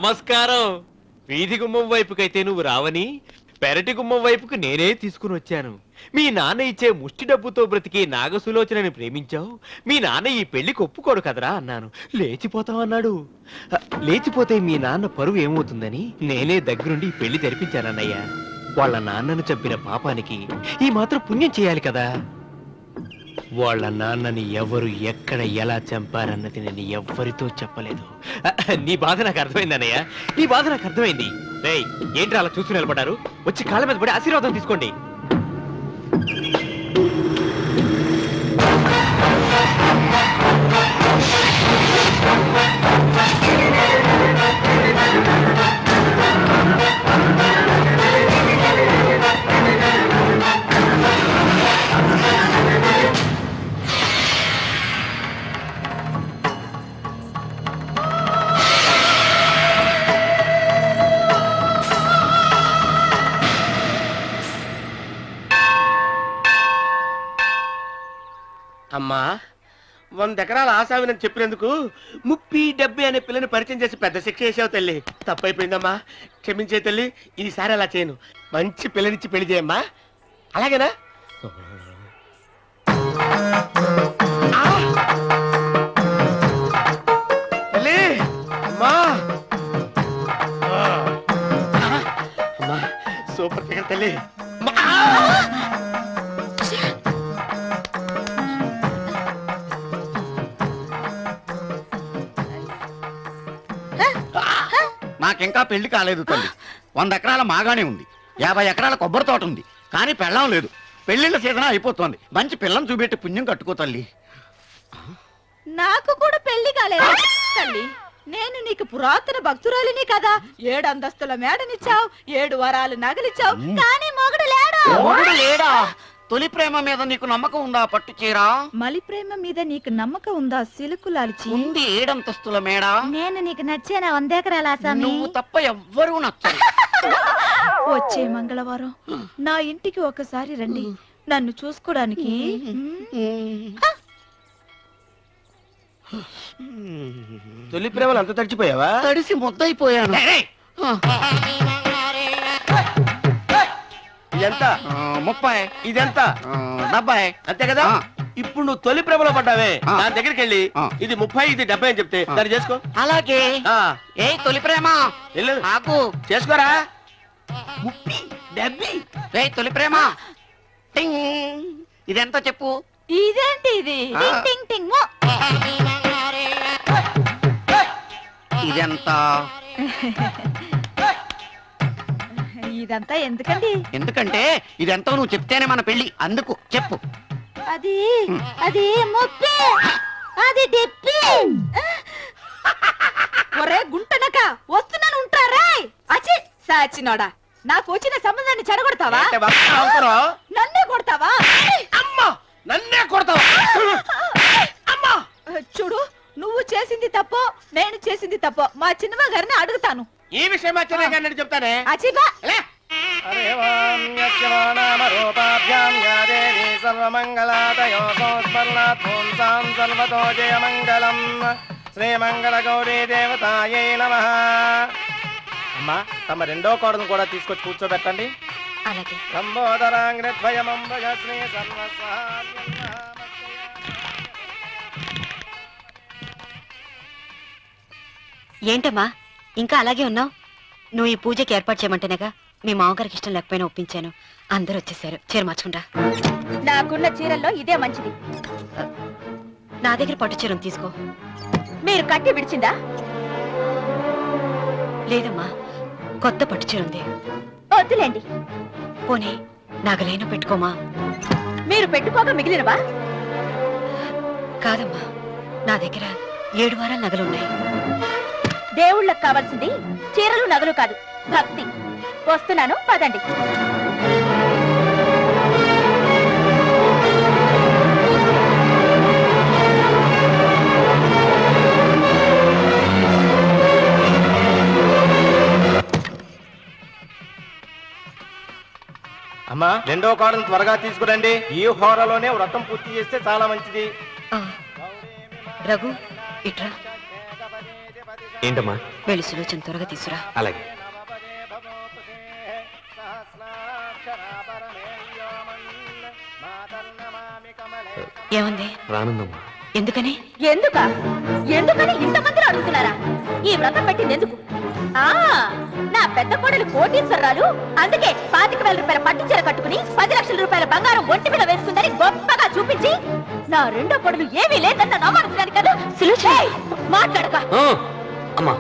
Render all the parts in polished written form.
నమస్కారం. వీధి గుమ్మం వైపుకైతే నువ్వు రావని పెరటి గుమ్మం వైపుకు నేనే తీసుకుని వచ్చాను. మీ నాన్న ఇచ్చే ముష్టి డబ్బుతో బ్రతికి నాగసులోచనని ప్రేమించావు. మీ నాన్న ఈ పెళ్లికి ఒప్పుకోడు కదరా అన్నాను. లేచిపోతావు అన్నాడు. లేచిపోతే మీ నాన్న పరువు ఏమవుతుందని నేనే దగ్గరుండి ఈ పెళ్లి జరిపించానన్నయ్య. వాళ్ళ నాన్నను చంపిన పాపానికి ఈ మాత్రం పుణ్యం చేయాలి కదా. వాళ్ళ నాన్నని ఎవరు ఎక్కడ ఎలా చంపారన్నది నేను ఎవ్వరితో చెప్పలేదు. నీ బాధ నాకు అర్థమైంది అన్నయ్య, నీ బాధ నాకు అర్థమైంది. రేయ్, ఏంట్రా అలా చూస్తూ నిలబడ్డారు? వచ్చి కాళ్ళ మీద పడి ఆశీర్వాదం తీసుకోండి. అమ్మా, 100 ఎకరాల ఆశావినని చెప్పినందుకు 30-70 అనే పిల్లని పరిచయం చేసి పెద్ద శిక్ష చేసావు తల్లి. తప్పైపోయిందమ్మా, క్షమించే తల్లి. ఈసారి అలా చేయను. మంచి పిల్లనిచ్చి పెళ్లి చేయమ్మా, అలాగేనా? తల్లి, అమ్మా, అమ్మా, సూపర్ ఫిగర్ తల్లి. నాకింకా పెళ్లి కాలేదు తల్లి. 100 ఎకరాల మాగానే ఉంది, 50 ఎకరాల కొబ్బరి తోట ఉంది, కానీ పెళ్ళం లేదు. పెళ్లిళ్ళ సీజన్ అయిపోతుంది. మంచి పిల్లని చూపెట్టి పుణ్యం కట్టుకో తల్లి. నాకు కూడా పెళ్లి కాలేదు తల్లి. నేను నీకు పురాతన భక్తురాలిని కదా. 7 అంతస్తుల మేడనిచ్చావు, 7 వరాలు నగలిచ్చావు, కానీ మొగుడు లేడు. మొగుడు లేడా? తొలి ప్రేమ మీద నీకు నమ్మకం ఉందా? పట్టు చీరా. మలి ప్రేమ మీద నీకు నమ్మకం ఉందా? సిలుకులాల్చి ఉంది 7 అంతస్తుల మేడ. నేను నీకు నచ్చానా? 100 ఎకరాల ఆసామి. నువ్వు తప్ప ఎవ్వరూ నచ్చరు. వచ్చే మంగళవారం నా ఇంటికి ఒకసారి రండి, నన్ను చూసుకోవడానికి. తొలి ప్రేమలు అంత తడిచిపోయావా? తడిసి ముద్దయిపోయాను. ఇదెంత? 30. ఇదెంత? 70. అంతే కదా. ఇప్పుడు నువ్వు తొలి ప్రేమలో పడ్డావే, దాని దగ్గరికి వెళ్ళి ఇది 30 ఇది 70 అని చెప్తే దాన్ని చేసుకో. అలాగే. ఏ తొలి ప్రేమ వెళ్ళు, నాకు చేసుకోరా. 30, 70. ఏ తొలి ప్రేమ, టింగ్, ఇదెంత చెప్పు. ఇదేంటి ఇది? టింగ్ టింగ్ టింగ్ మో. ఇదెంత? ఇదంతా ఎందుకండి? ఎందుకంటే ఇదెంతో నువ్వు చెప్తేనే మన పెళ్లి. అందుకు చెప్పు. అది అది ముప్పి, అది డిప్పి. ఒరే గుంటనక, వస్తున్నాను ఉంటారా? అచి సాచినోడా, నాకు వచ్చిన సంబంధాన్ని చెడగొడతావా? నన్నే కొడతావా? అమ్మా, నన్నే కొడతావా? అమ్మా, చూడు, నువ్వు చేసింది తప్పో నేను చేసింది తప్పో మా చిన్నమ్మ గారిని అడుగుతాను. ఈ విషయం మా చిన్న గారిని చెప్తానే. అచిబా శ్రీమంగళ గౌరీ దేవతాయై నమః. అమ్మా, తమ రెండో కోడను కూడా తీసుకొచ్చి కూర్చోబెట్టండి. అలాగే. ఏంటమ్మా ఇంకా అలాగే ఉన్నావు? నువ్వు ఈ పూజకి ఏర్పాటు చేయమంటేనేగా మీ మామగారికి ఇష్టం లేకపోయినా ఒప్పించాను. అందరూ వచ్చేసారు. చీర మార్చుకుంటా. నాకున్న చీరల్లో ఇదే మంచిది. నా దగ్గర పట్టు చీరను తీసుకో. మీరు కట్టి విడిచిందా? లేదమ్మా, కొత్త పట్టు చీర ఉంది. వద్దులేండి. పోనీ నాగలైనా పెట్టుకోమా. మీరు పెట్టుకోక మిగిలినవా? కాదమ్మా, నా దగ్గర 7 వారాల నగలున్నాయి. దేవుళ్ళకు కావాల్సింది చీరలు నగలు కాదు, భక్తి. వస్తున్నాను, పదండి. అమ్మా, రెండో కోడను త్వరగా తీసుకురండి. ఈ హోరలోనే వ్రతం పూర్తి చేస్తే చాలా మంచిది. రఘు, ఇట్రా. ఏంటమ్మా? వెళ్ళి సులోచన త్వరగా తీసురా. అలాగే. ఏముంది? రానుందమ్మా. ఎందుకని? ఎందుకని ఇంతమందిని అడుగుతున్నారా? ఈ వ్రతం పెట్టింది ఎందుకు? నా పెద్ద కోడలు కోటీశ్వరరాలు, అందుకే 25,000 రూపాయల పట్టు చీర కట్టుకుని 10 లక్షల రూపాయల బంగారం ఒంటి మీద వేసుకుందని గొప్పగా చూపించి, నా రెండో కోడలు ఏమీ లేదన్న నమ్మకం కదా. మాట్లాడక. అమ్మా,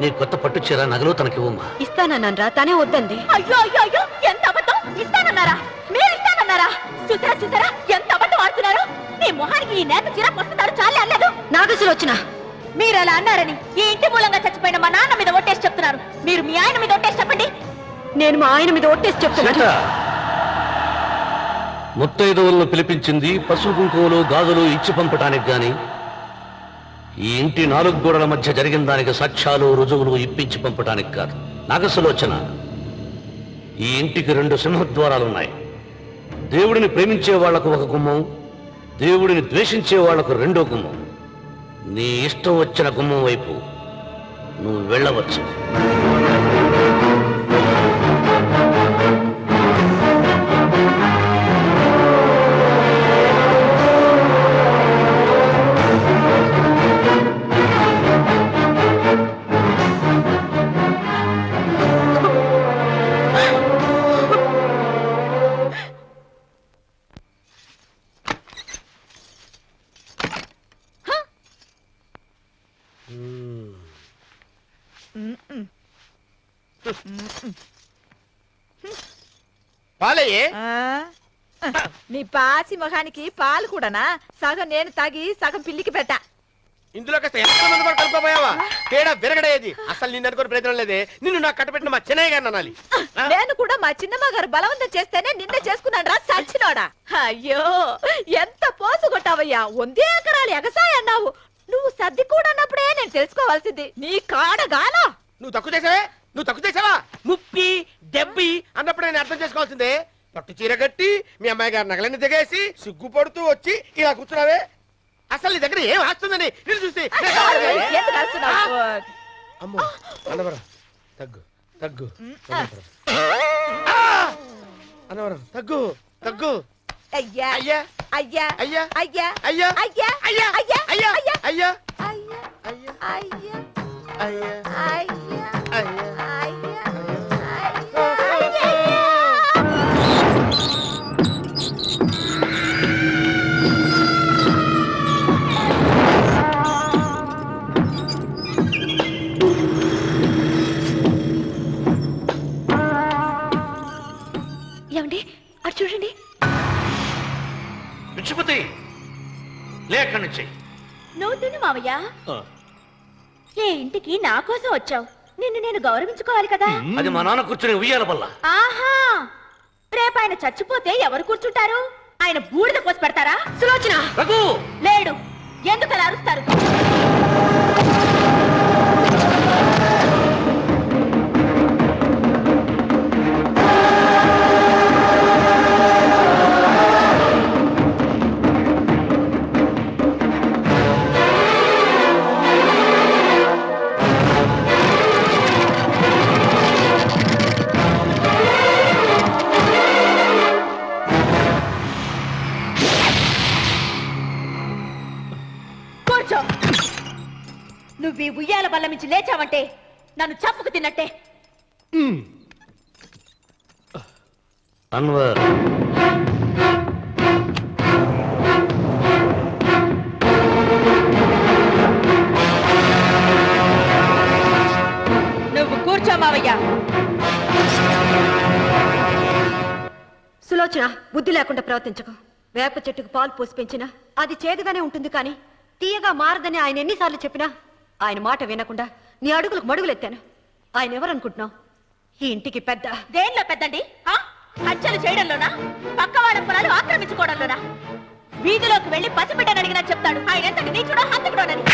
నీ కొత్త పట్టు చీర నగలు తనకి ఇవ్వమ్మా. ఇస్తానన్నారా, తానే వద్దంది. అయ్యో అయ్యో అయ్యో, ఎంత అబద్ధం! ఇస్తానన్నారా? మీరు ఇస్తానన్నారా? చూసారా చూసారా ఎంత అబద్ధం ఆడుతున్నారు? నీ మొహానికి ఈ నేత చీర వస్తున్నాడు చాలే అనలేదు. నాగ సులోచన, మీరు అలా అన్నారని ఈ ఇంటి మూలంగా చచ్చిపోయిన మా నాన్న మీద ఒట్టేసి చెప్తున్నారు. మీరు మీ ఆయన మీద ఒట్టేసి చెప్పండి. నేను మా ఆయన మీద ఒట్టేసి చెప్తున్నాను. సీత, ముత్తైదువులను పిలిపించింది పసుపు కుంకుమలు గాజులు ఇచ్చి పంపటానికి గాని ఈ ఇంటి 4 గోడల మధ్య జరిగిన దానికి సాక్ష్యాలు రుజువులు ఇప్పించి పంపటానికి కాదు. నాగసులోచన, ఈ ఇంటికి 2 సింహద్వారాలున్నాయి. దేవుడిని ప్రేమించే వాళ్లకు ఒక గుమ్మం, దేవుడిని ద్వేషించే వాళ్లకు 2వ గుమ్మం. నీ ఇష్టం వచ్చిన గుమ్మం వైపు నువ్వు వెళ్ళవచ్చు. పాలయ్యే. మీ పాసి మొహానికి పాలు కూడానా? సగం నేను తాగి సగం పిల్లికి పెట్టా. ఇందులో కాస్త ఎంత మంది కూడా కలుపుకోపోయావా? తేడా విరగడేది. అసలు నిన్ను అనుకుని ప్రయత్నం లేదే. నిన్ను నాకు కట్టబెట్టిన మా చెన్నయ్య గారిని అనాలి. నేను కూడా మా చిన్నమ్మ గారు బలవంతం చేస్తేనే నిన్నే చేసుకున్నాను రా సచ్చినోడా. అయ్యో, ఎంత పోసు కొట్టావయ్యా! 100 ఎకరాలు ఎగసాయి అన్నావు. నువ్వు సర్ది కూడా అన్నప్పుడే నేను తెలుసుకోవాల్సింది. నీ కాడగాలా? నువ్వు తక్కువ చేసావా? 30, 70 అన్నప్పుడు నేను అర్థం చేసుకోవాల్సిందే. పట్టు చీర కట్టి మీ అమ్మాయి గారి నగలన్నీ దిగేసి సిగ్గుపడుతూ వచ్చి ఇలా కూర్చున్నావే. అసలు నీ దగ్గర ఏం వస్తుందని నేను చూస్తే ఎందుకు అరుస్తున్నావు? అమ్మో, అన్నవరం తగ్గు తగ్గు. అన్నవరం తగ్గు తగ్గు. అయ్యా అయ్యా అయ్యా అయ్యా అయ్యా అయ్యా అయ్యా అయ్యా అయ్యా అయ్యా అయ్యా అయ్యా అయ్యా అయ్యా అయ్యా అయ్యా అయ్యా అయ్యా. ఏమండి, అటు చూడండి. పిచ్చిపోతే లేక నుంచి నువ్వు తిను మావయ్య. ఏ ఇంటికి నా కోసం వచ్చావు? నిన్ను నేను గౌరవించుకోవాలి కదా. అది మా నాన్న కూర్చుని ఉయ్యాల వల్ల. ఆహా, రేపు ఆయన చచ్చిపోతే ఎవరు కూర్చుంటారు? ఆయన బూడిద పోసి పెడతారా? సులోచన, రఘు, లేడు. ఎందుకు అలా అరుస్తారు? నువ్వు ఈ ఉయ్యాల బల్ల నుంచి లేచావంటే నన్ను చంపుకు తిన్నట్టే. అన్వర్, నువ్వు కూర్చో మావయ్య. సులోచన, బుద్ధి లేకుండా ప్రవర్తించకు. వేప చెట్టుకు పాలు పోసి పెంచినా అది చేదుగానే ఉంటుంది, కానీ తీయగా మారదని ఆయన ఎన్నిసార్లు చెప్పినా ఆయన మాట వినకుండా నీ అడుగులకు మడుగులెత్తాను. ఆయన ఎవరనుకుంటున్నావు? ఈ ఇంటికి పెద్ద. దేనిలో పెద్దండి? హత్యలు చేయడంలోనా? పక్క వాళ్ళ పొలాలు ఆక్రమించుకోవడంలోనా? వీధిలోకి వెళ్లి పసిబిడ్డని అడిగినా చెప్తాడు ఆయన ఎంత నీచుడో హంతకుడోనని.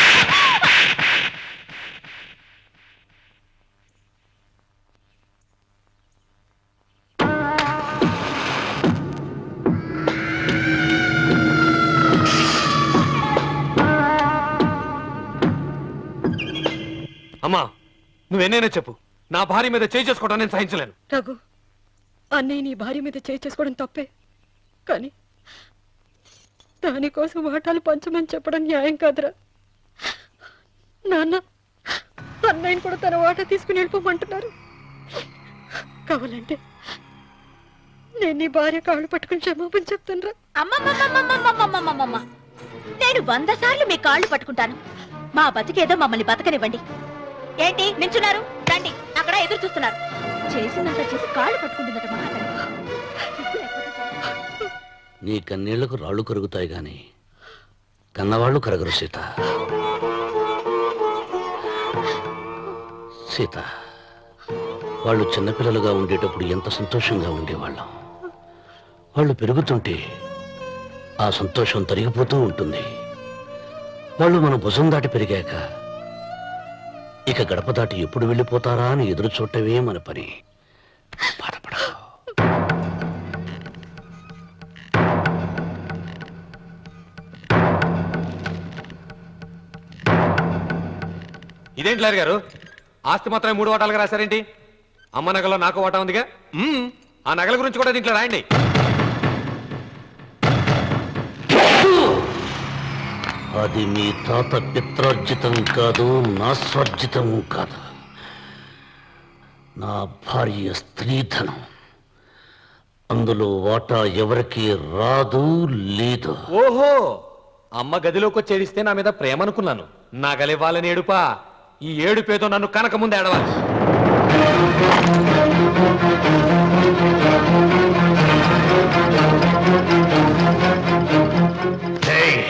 అమ్మా నువ్వెన్నైనా చెప్పు, నా భార్య మీద చేయి చేసుకోవడం నేను సహించలేను. రఘు, అన్నయ్య నీ భార్య మీద చేయి చేసుకోవడం తప్పే, కానీ దానికోసం వాటాలు పంచమని చెప్పడం న్యాయం కాదురా. నాన్న అన్నయ్యని కూడా తన వాటా తీసుకుని వెళ్ళిపోమంటున్నారు. కావాలంటే నేను నీ భార్య కాళ్ళు పట్టుకుని క్షమాపణ చెప్తానురా. అమ్మమ్మమ్మమ్మమ్మమ్మమ్మమ్మమ్మ, నేను 100 సార్లు మీ కాళ్ళు పట్టుకుంటాను. మా బతికేదో మమ్మల్ని బతకనివ్వండి. ఏంటి నించున్నారు? రండి, అక్కడ ఎదురు చూస్తున్నారు. చేసినంత చేసి కాళ్ళు పట్టుకుంటుందట మహాతల్లి. నీ కన్నీళ్లకు రాళ్ళు కరుగుతాయి గాని కన్నవాళ్ళు కరగరు సీత. సీత, వాళ్ళు చిన్నపిల్లలుగా ఉండేటప్పుడు ఎంత సంతోషంగా ఉండేవాళ్ళం. వాళ్ళు పెరుగుతుంటే ఆ సంతోషం తరిగిపోతూ ఉంటుంది. వాళ్ళు మన భుజం దాటి పెరిగాక ఇక గడప దాటి ఎప్పుడు వెళ్ళిపోతారా అని ఎదురు చూడటమే మన పని. బాధపడ. ఇదేంటి లాయర్ గారు, ఆస్తి మాత్రమే 3 వాటాలుగా రాశారేంటి? అమ్మ నగలో నాకు వాటా ఉందిగా. ఆ నగల గురించి కూడా దీంట్లో రాయండి. అది మీ తాత పిత్రార్జితం కాదు, నా స్వార్జితం కాదు. నా భార్య స్త్రీధనం. అందులో వాటా ఎవరికి రాదు, లేదు. ఓహో, అమ్మ గదిలోకి వచ్చి ఏడిస్తే నా మీద ప్రేమ అనుకున్నాను. నగలివ్వాలని ఏడుపా. ఈ ఏడుపేదో నన్ను కనక ముందు ఏడవాలి. ఏయ్,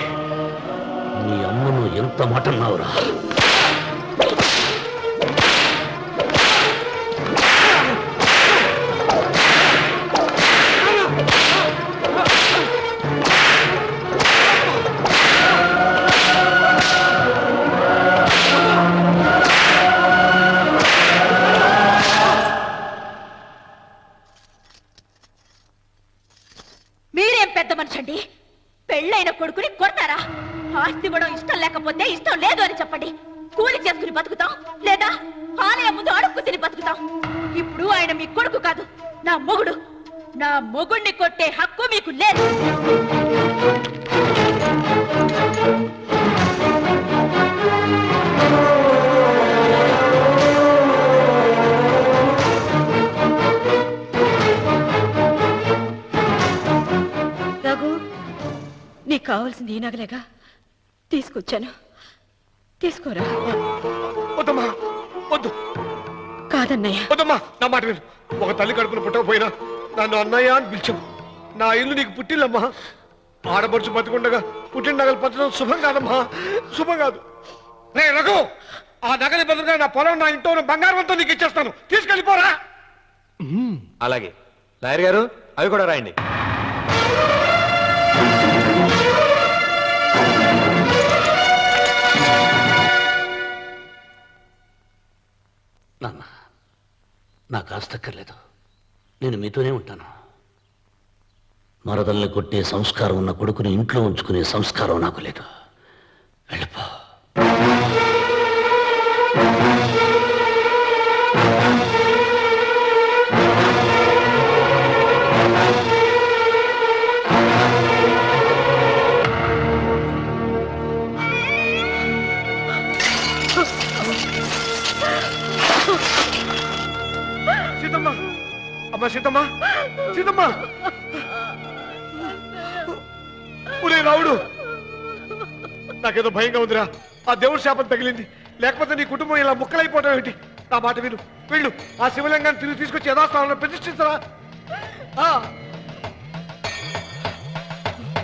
మీ అమ్మను ఎంత మాట అన్నావురా? మీరేం పెద్ద మనిషండి? పెళ్ళైన కొడుకుని కొడతారా? ఆస్తి కూడా ఇష్టం లేకపోతే ఇష్టం లేదు అని చెప్పండి. కూలి చేసుకుని బతుకుతాం, లేదా ఆలయం ముందు అడుక్కు తిని బతుకుతాం. ఇప్పుడు ఆయన మీ కొడుకు కాదు, నా మొగుడు. నా మొగుణ్ణి కొట్టే హక్కు మీకు లేదు. రఘు, నీకు కావాల్సింది ఈ నగలేగా, తీసుకొచ్చాను. తీసుకోరా. వద్దమ్మా, వద్దు. కాదన్నయ్య. వద్దమ్మా, నా మాట విను. ఒక తల్లి కడుపును పుట్టకపోయినా నన్ను అన్నయ్య అని పిలిచావు. నా ఇల్లు నీకు పుట్టిల్లమ్మా. ఆడపడుచు బతుకుండగా పుట్టిన నగలు పంచడం శుభం కాదమ్మా, శుభం కాదు. రే రఘు, ఆ నగలి బదులుగా నా పొలం, నా ఇంట్లో ఉన్న బంగారంతో నీకు ఇచ్చేస్తాను. తీసుకెళ్ళిపోరా. అలాగే లాయర్ గారు, అవి కూడా రాయండి. నాన్న, నాకు ఆస్తక్కర్లేదు. నేను మీతోనే ఉంటాను. మరదల్ని కొట్టే సంస్కారం ఉన్న కొడుకుని ఇంట్లో ఉంచుకునే సంస్కారం నాకు లేదు. వెళ్ళిపో. సీతమ్మ, అమ్మ సీతమ్మ, సీతమ్మ. ఒరే రావుడు, నాకేదో భయంగా ఉందిరా. ఆ దేవుడి శాపం తగిలింది. లేకపోతే నీ కుటుంబం ఇలా ముక్కలైపోవటం ఏంటి? నా మాట విను, వెళ్ళు. ఆ శివలింగాన్ని తిరిగి తీసుకొచ్చి యథాస్థానంలో ప్రతిష్ఠించరా.